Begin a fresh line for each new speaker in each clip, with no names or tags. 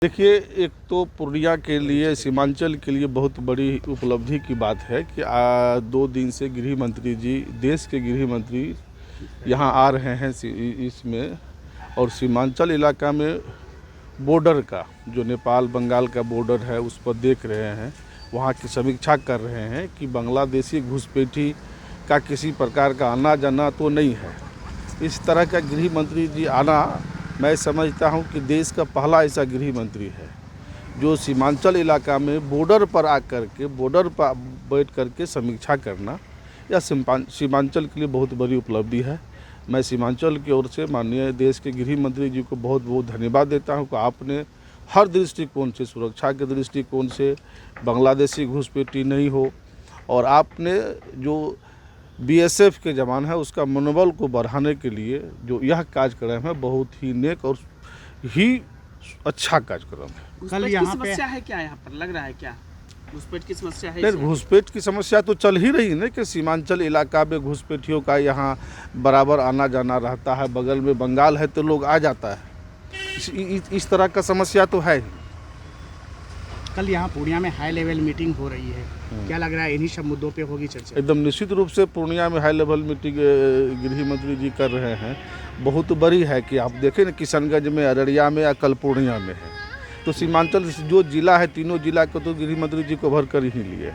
देखिए, एक तो पूर्णिया के लिए, सीमांचल के लिए बहुत बड़ी उपलब्धि की बात है कि 2 दिन से गृह मंत्री जी, देश के गृह मंत्री यहाँ आ रहे हैं इसमें, और सीमांचल इलाका में बॉर्डर का, जो नेपाल बंगाल का बॉर्डर है, उस पर देख रहे हैं, वहाँ की समीक्षा कर रहे हैं कि बांग्लादेशी घुसपैठी का किसी प्रकार का आना जाना तो नहीं है। इस तरह का गृह मंत्री जी आना, मैं समझता हूं कि देश का पहला ऐसा गृह मंत्री है जो सीमांचल इलाका में बॉर्डर पर आकर के, बॉर्डर पर बैठ कर के समीक्षा करना, यह सीमांचल के लिए बहुत बड़ी उपलब्धि है। मैं सीमांचल की ओर से माननीय देश के गृह मंत्री जी को बहुत बहुत धन्यवाद देता हूं कि आपने हर दृष्टिकोण से, सुरक्षा के दृष्टिकोण से बांग्लादेशी घुसपैठी नहीं हो, और आपने जो बीएसएफ के जवान है उसका मनोबल को बढ़ाने के लिए जो यह कार्यक्रम है, बहुत ही नेक और ही अच्छा कार्यक्रम है।
कल यहाँ पे समस्या है क्या, यहाँ पर लग रहा है क्या घुसपैठ की समस्या है?
नहीं, घुसपैठ की समस्या तो चल ही रही है कि सीमांचल इलाका में घुसपैठियों का यहाँ बराबर आना जाना रहता है। बगल में बंगाल है तो लोग आ जाता है। इस तरह का समस्या तो है ही।
कल यहाँ पूर्णिया में हाई लेवल मीटिंग हो रही है, क्या लग रहा है इन्हीं सब मुद्दों पे होगी चर्चा?
एकदम निश्चित रूप से पूर्णिया में हाई लेवल मीटिंग गृह मंत्री जी कर रहे हैं। बहुत बड़ी है कि आप देखें ना, किशनगंज में, अररिया में या कल पूर्णिया में है, तो सीमांचल जो जिला है, तीनों जिला को तो गृह मंत्री जी कवर कर ही लिए।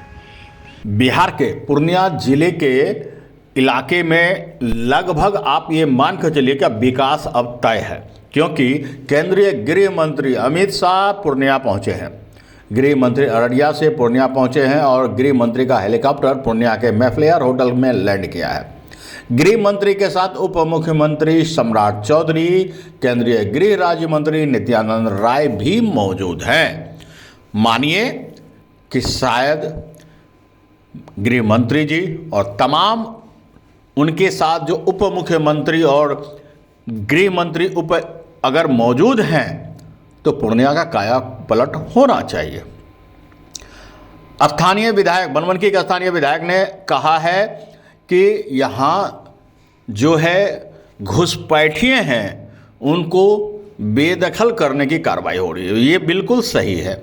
बिहार के पूर्णिया जिले के इलाके में लगभग आप ये मान कर चलिए कि विकास अब तय है, क्योंकि केंद्रीय गृह मंत्री अमित शाह पूर्णिया पहुंचे हैं। गृह मंत्री अररिया से पूर्णिया पहुंचे हैं और गृह मंत्री का हेलीकॉप्टर पूर्णिया के मैफ्लेयर होटल में लैंड किया है। गृह मंत्री के साथ उप मुख्यमंत्री सम्राट चौधरी, केंद्रीय गृह राज्य मंत्री नित्यानंद राय भी मौजूद हैं। मानिए कि शायद गृह मंत्री जी और तमाम उनके साथ जो उप मुख्यमंत्री और गृह मंत्री अगर मौजूद हैं तो पूर्णिया का काया पलट होना चाहिए। स्थानीय विधायक, बनमनखी के स्थानीय विधायक ने कहा है कि यहाँ जो है घुसपैठिए हैं उनको बेदखल करने की कार्रवाई हो रही है। ये बिल्कुल सही है,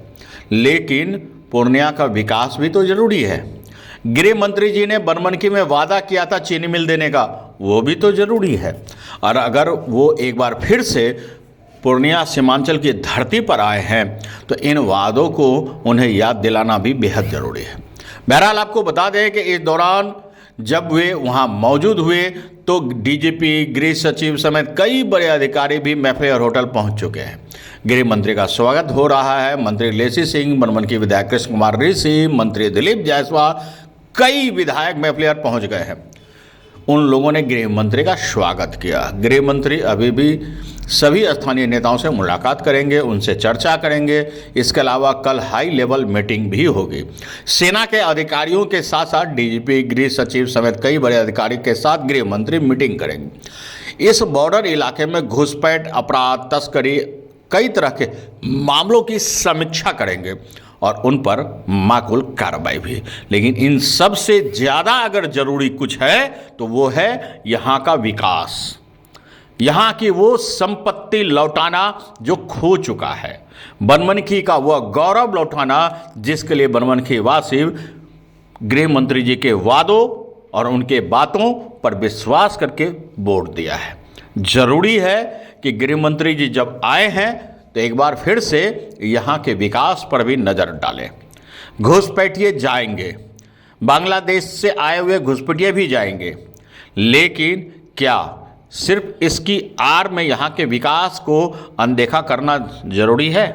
लेकिन पूर्णिया का विकास भी तो जरूरी है। गृह मंत्री जी ने बनमनखी में वादा किया था चीनी मिल देने का, वो भी तो जरूरी है। और अगर वो एक बार फिर से पूर्णिया सीमांचल की धरती पर आए हैं तो इन वादों को उन्हें याद दिलाना भी बेहद ज़रूरी है। बहरहाल आपको बता दें कि इस दौरान जब वे वहां मौजूद हुए तो डीजीपी, गृह सचिव समेत कई बड़े अधिकारी भी मैफ्लेयर होटल पहुंच चुके हैं। गृह मंत्री का स्वागत हो रहा है। मंत्री लेसी सिंह, बनमनखी विधायक कृष्ण कुमार ऋषि, मंत्री दिलीप जायसवाल, कई विधायक मैफ्लेयर पहुँच गए हैं। उन लोगों ने गृह मंत्री का स्वागत किया। गृह मंत्री अभी भी सभी स्थानीय नेताओं से मुलाकात करेंगे, उनसे चर्चा करेंगे। इसके अलावा कल हाई लेवल मीटिंग भी होगी। सेना के अधिकारियों के साथ साथ डीजीपी, गृह सचिव समेत कई बड़े अधिकारी के साथ गृह मंत्री मीटिंग करेंगे। इस बॉर्डर इलाके में घुसपैठ, अपराध, तस्करी, कई तरह के मामलों की समीक्षा करेंगे और उन पर माकूल कार्रवाई भी। लेकिन इन सब से ज़्यादा अगर ज़रूरी कुछ है तो वो है यहाँ का विकास, यहाँ की वो संपत्ति लौटाना जो खो चुका है, बनमनखी का वह गौरव लौटाना जिसके लिए बनमनखी वासी गृह मंत्री जी के वादों और उनके बातों पर विश्वास करके वोट दिया है। जरूरी है कि गृह मंत्री जी जब आए हैं तो एक बार फिर से यहाँ के विकास पर भी नज़र डालें। घुसपैठिए जाएंगे, बांग्लादेश से आए हुए घुसपैठिए भी जाएंगे, लेकिन क्या सिर्फ इसकी आड़ में यहाँ के विकास को अनदेखा करना जरूरी है?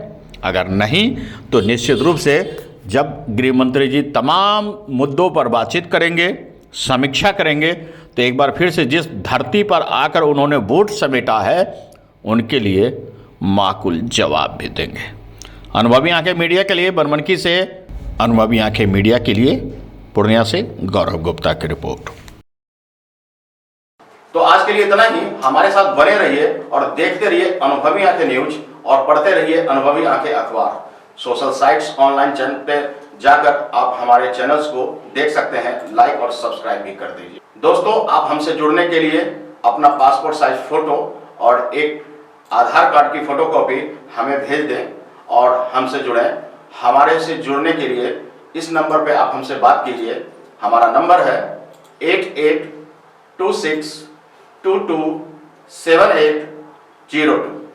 अगर नहीं तो निश्चित रूप से जब गृह मंत्री जी तमाम मुद्दों पर बातचीत करेंगे, समीक्षा करेंगे, तो एक बार फिर से जिस धरती पर आकर उन्होंने वोट समेटा है उनके लिए माकूल जवाब भी देंगे। अनुभवी आंखें मीडिया के लिए बनमनखी से, अनुभवी आंखें मीडिया के लिए पूर्णिया से गौरव गुप्ता की रिपोर्ट।
तो आज के लिए इतना ही। हमारे साथ बने रहिए और देखते रहिए अनुभवी आंखें न्यूज और पढ़ते रहिए अनुभवी आंखें अखबार। सोशल साइट्स, ऑनलाइन चैनल पे जाकर आप हमारे चैनल्स को देख सकते हैं, लाइक और सब्सक्राइब भी कर दीजिए। दोस्तों, आप हमसे जुड़ने के लिए अपना पासपोर्ट साइज फोटो और एक आधार कार्ड की फोटोकॉपी हमें भेज दें और हमसे जुड़ें। हमारे से जुड़ने के लिए इस नंबर पे आप हमसे बात कीजिए। हमारा नंबर है 8826227802।